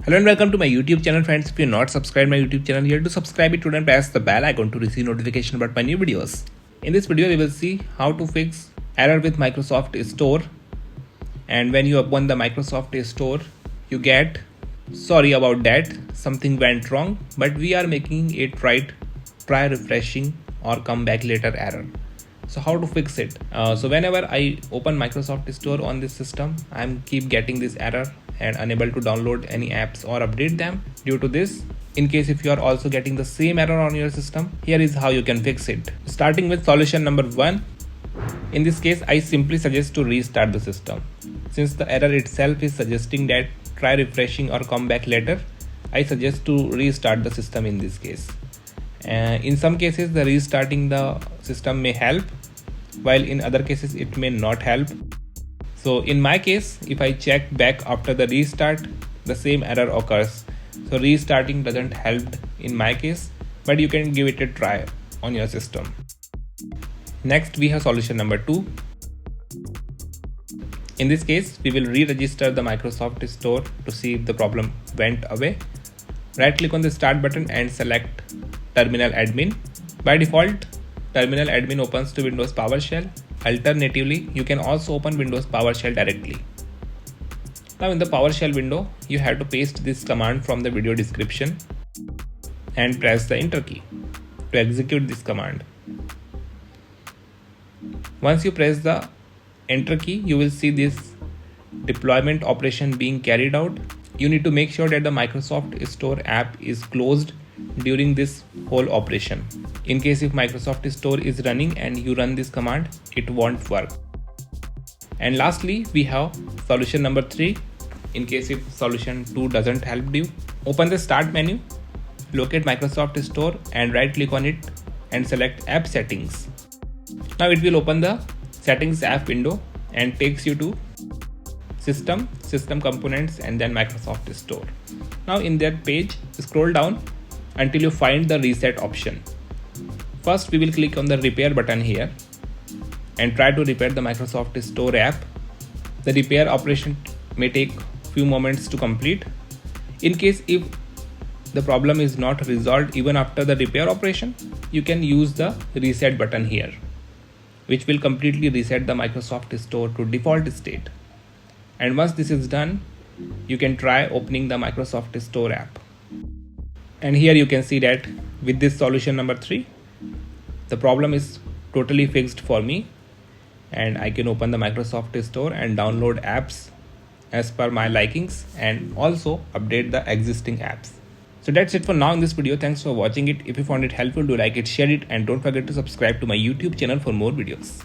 Hello and welcome to my YouTube channel, friends. If you're not subscribed my YouTube channel, here to subscribe it and press the bell icon to receive notification about my new videos. In this video, we will see how to fix error with Microsoft Store. And when you open the Microsoft Store, you get, sorry about that, something went wrong, but we are making it right. Try refreshing or come back later error. So how to fix it? So whenever I open Microsoft Store on this system, I'm keep getting this error and unable to download any apps or update them due to this. In case if you are also getting the same error on your system, here is how you can fix it. Starting with solution number 1. In this case, I simply suggest to restart the system. Since the error itself is suggesting that try refreshing or come back later, I suggest to restart the system in this case. In some cases, the restarting the system may help, while in other cases it may not help. So in my case, if I check back after the restart, the same error occurs. So restarting doesn't help in my case, but you can give it a try on your system. Next, we have solution number 2. In this case, we will re-register the Microsoft Store to see if the problem went away. Right click on the start button and select Terminal Admin. By default, Terminal Admin opens to Windows PowerShell. Alternatively, you can also open Windows PowerShell directly. Now in the PowerShell window, you have to paste this command from the video description and press the Enter key to execute this command. Once you press the Enter key, you will see this deployment operation being carried out. You need to make sure that the Microsoft Store app is closed during this whole operation. In case if Microsoft Store is running and you run this command, it won't work. And lastly, we have solution number 3. In case if solution 2 doesn't help you, open the start menu, locate Microsoft Store and right click on it and select App Settings. Now it will open the Settings app window and takes you to System Components and then Microsoft Store. Now in that page, scroll down until you find the reset option. First, we will click on the repair button here and try to repair the Microsoft Store app. The repair operation may take few moments to complete. In case if the problem is not resolved even after the repair operation, you can use the reset button here, which will completely reset the Microsoft Store to default state. And once this is done, you can try opening the Microsoft Store app. And here you can see that with this solution number 3, the problem is totally fixed for me, and I can open the Microsoft Store and download apps as per my likings and also update the existing apps. So that's it for now in this video. Thanks for watching it. If you found it helpful, do like it, share it, and don't forget to subscribe to my YouTube channel for more videos.